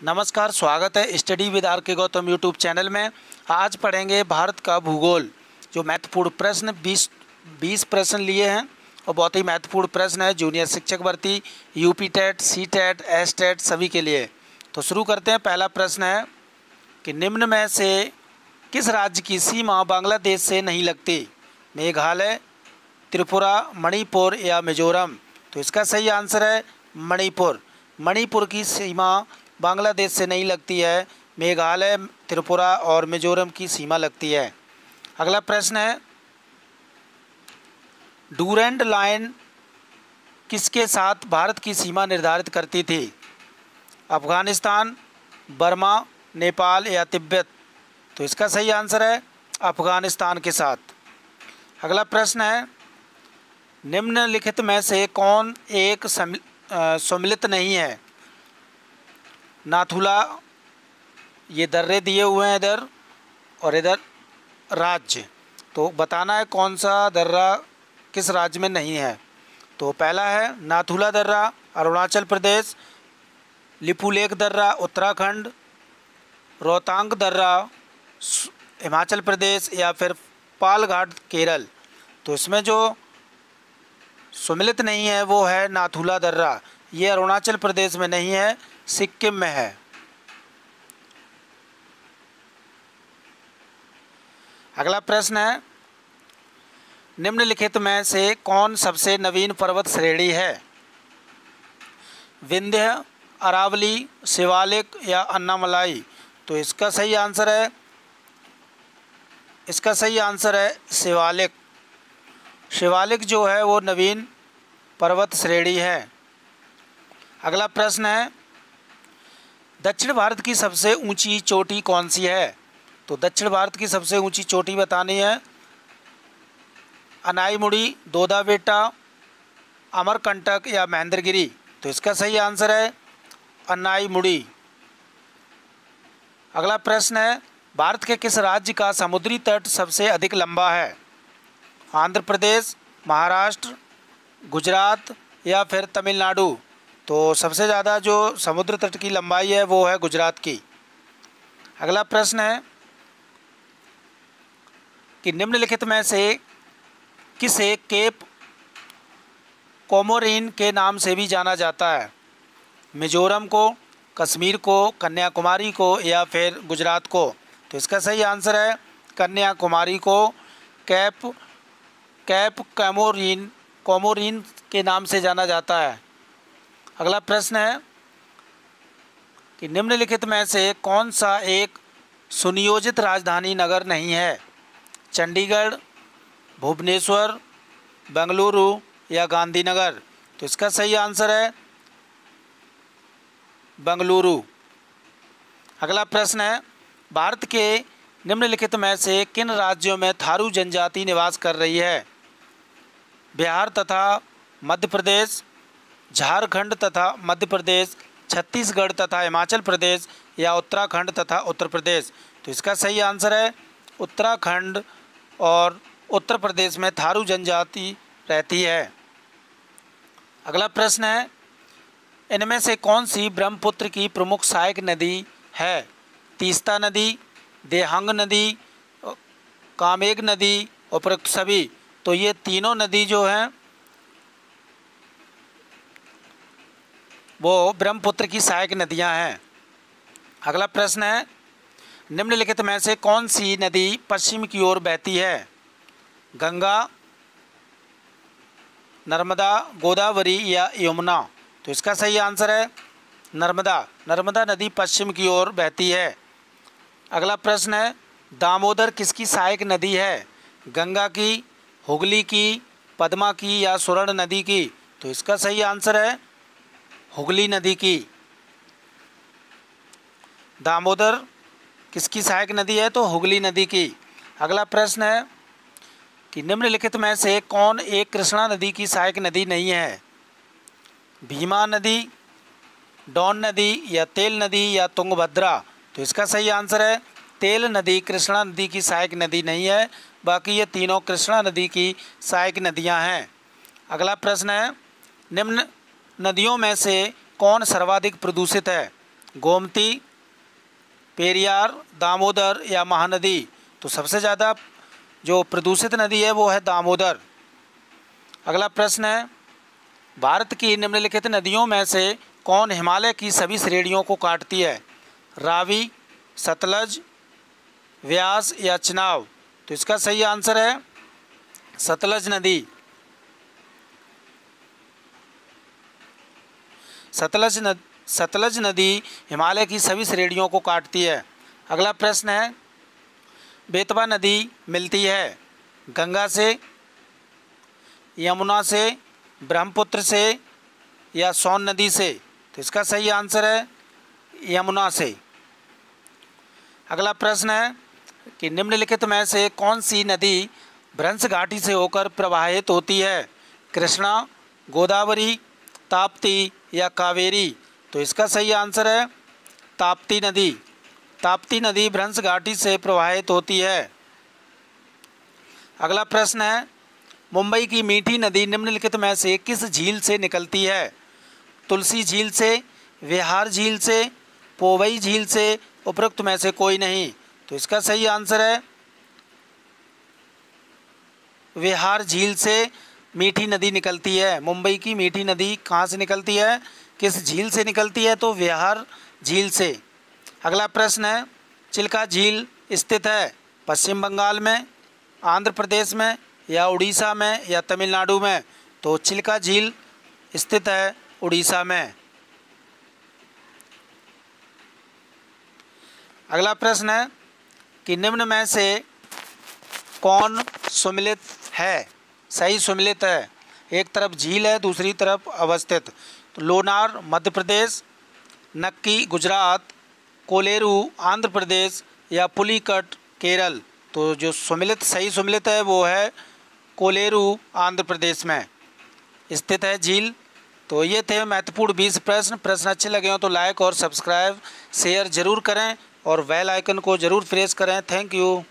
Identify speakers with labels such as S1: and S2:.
S1: नमस्कार, स्वागत है स्टडी विद आर के गौतम यूट्यूब चैनल में। आज पढ़ेंगे भारत का भूगोल। जो महत्वपूर्ण प्रश्न 20 प्रश्न लिए हैं और बहुत ही महत्वपूर्ण प्रश्न है जूनियर शिक्षक भर्ती, UP TET, C TET, S TET सभी के लिए। तो शुरू करते हैं। पहला प्रश्न है कि निम्न में से किस राज्य की सीमा बांग्लादेश से नहीं लगती? मेघालय, त्रिपुरा, मणिपुर या मिजोरम? तो इसका सही आंसर है मणिपुर। मणिपुर की सीमा बांग्लादेश से नहीं लगती है, मेघालय, त्रिपुरा और मिजोरम की सीमा लगती है। अगला प्रश्न है डूरेंट लाइन किसके साथ भारत की सीमा निर्धारित करती थी? अफगानिस्तान, बर्मा, नेपाल या तिब्बत? तो इसका सही आंसर है अफगानिस्तान के साथ। अगला प्रश्न है निम्नलिखित में से कौन एक सम्मिलित नहीं है? नाथुला, ये दर्रे दिए हुए हैं इधर और इधर राज्य, तो बताना है कौन सा दर्रा किस राज्य में नहीं है। तो पहला है नाथुला दर्रा अरुणाचल प्रदेश, लिपुलेख दर्रा उत्तराखंड, रोहतांग दर्रा हिमाचल प्रदेश या फिर पालघाट केरल? तो इसमें जो सम्मिलित नहीं है वो है नाथुला दर्रा। ये अरुणाचल प्रदेश में नहीं है, सिक्किम में है। अगला प्रश्न है निम्नलिखित में से कौन सबसे नवीन पर्वत श्रेणी है? विंध्य, अरावली, शिवालिक या अन्नामलाई? तो इसका सही आंसर है शिवालिक। शिवालिक जो है वो नवीन पर्वत श्रेणी है। अगला प्रश्न है दक्षिण भारत की सबसे ऊंची चोटी कौन सी है? तो दक्षिण भारत की सबसे ऊंची चोटी बतानी है। अनाईमुड़ी, दोदा बेटा, अमरकंटक या महेंद्रगिरी? तो इसका सही आंसर है अनाईमुड़ी। अगला प्रश्न है भारत के किस राज्य का समुद्री तट सबसे अधिक लंबा है? आंध्र प्रदेश, महाराष्ट्र, गुजरात या फिर तमिलनाडु? तो सबसे ज़्यादा जो समुद्र तट की लंबाई है वो है गुजरात की। अगला प्रश्न है कि निम्नलिखित में से किसे केप कोमोरिन के नाम से भी जाना जाता है? मिजोरम को, कश्मीर को, कन्याकुमारी को या फिर गुजरात को? तो इसका सही आंसर है कन्याकुमारी को। कैप कोमोरिन के नाम से जाना जाता है। अगला प्रश्न है कि निम्नलिखित में से कौन सा एक सुनियोजित राजधानी नगर नहीं है? चंडीगढ़, भुवनेश्वर, बेंगलुरु या गांधीनगर? तो इसका सही आंसर है बेंगलुरु। अगला प्रश्न है भारत के निम्नलिखित में से किन राज्यों में थारू जनजाति निवास कर रही है? बिहार तथा मध्य प्रदेश, झारखंड तथा मध्य प्रदेश, छत्तीसगढ़ तथा हिमाचल प्रदेश या उत्तराखंड तथा उत्तर प्रदेश? तो इसका सही आंसर है उत्तराखंड और उत्तर प्रदेश में थारू जनजाति रहती है। अगला प्रश्न है इनमें से कौन सी ब्रह्मपुत्र की प्रमुख सहायक नदी है? तीस्ता नदी, देहांग नदी, कामेग नदी, उपरोक्त सभी? तो ये तीनों नदी जो हैं वो ब्रह्मपुत्र की सहायक नदियां हैं। अगला प्रश्न है निम्नलिखित में से कौन सी नदी पश्चिम की ओर बहती है? गंगा, नर्मदा, गोदावरी या यमुना? तो इसका सही आंसर है नर्मदा। नर्मदा नदी पश्चिम की ओर बहती है। अगला प्रश्न है दामोदर किसकी सहायक नदी है? गंगा की, हुगली की, पद्मा की या स्वर्ण नदी की? तो इसका सही आंसर है हुगली नदी की। दामोदर किसकी सहायक नदी है? तो हुगली नदी की। अगला प्रश्न है कि निम्नलिखित में से कौन एक कृष्णा नदी की सहायक नदी नहीं है? भीमा नदी, डॉन नदी या तेल नदी या तुंगभद्रा? तो इसका सही आंसर है तेल नदी कृष्णा नदी की सहायक नदी नहीं है, बाकी ये तीनों कृष्णा नदी की सहायक नदियां हैं। अगला प्रश्न है निम्न नदियों में से कौन सर्वाधिक प्रदूषित है? गोमती, पेरियार, दामोदर या महानदी? तो सबसे ज़्यादा जो प्रदूषित नदी है वो है दामोदर। अगला प्रश्न है, भारत की निम्नलिखित नदियों में से कौन हिमालय की सभी श्रेणियों को काटती है? रावी, सतलज, व्यास या चनाब? तो इसका सही आंसर है सतलज नदी। सतलज नदी हिमालय की सभी श्रेणियों को काटती है। अगला प्रश्न है, बेतवा नदी मिलती है गंगा से, यमुना से, ब्रह्मपुत्र से या सोन नदी से? तो इसका सही आंसर है यमुना से। अगला प्रश्न है कि निम्नलिखित में से कौन सी नदी भ्रंश घाटी से होकर प्रवाहित होती है? कृष्णा, गोदावरी, ताप्ती या कावेरी? तो इसका सही आंसर है ताप्ती नदी। ताप्ती नदी भ्रंश घाटी से प्रवाहित होती है। अगला प्रश्न है, मुंबई की मीठी नदी निम्नलिखित में से किस झील से निकलती है? तुलसी झील से, विहार झील से, पोवई झील से, उपरोक्त में से कोई नहीं? तो इसका सही आंसर है विहार झील से मीठी नदी निकलती है। मुंबई की मीठी नदी कहाँ से निकलती है, किस झील से निकलती है? तो विहार झील से। अगला प्रश्न है, चिल्का झील स्थित है पश्चिम बंगाल में, आंध्र प्रदेश में या उड़ीसा में या तमिलनाडु में? तो चिल्का झील स्थित है उड़ीसा में। अगला प्रश्न है कि निम्न में से कौन सुमिलित है? सही सुमिलित है। एक तरफ झील है, दूसरी तरफ अवस्थित। तो लोनार मध्य प्रदेश, नक्की गुजरात, कोलेरू आंध्र प्रदेश या पुलिकट केरल? तो जो सुमिलित सही सुमिलित है वो है कोलेरू आंध्र प्रदेश में स्थित है झील। तो ये थे महत्वपूर्ण 20 प्रश्न अच्छे लगे हो तो लाइक और सब्सक्राइब शेयर ज़रूर करें और बेल आइकन को ज़रूर प्रेस करें। Thank you.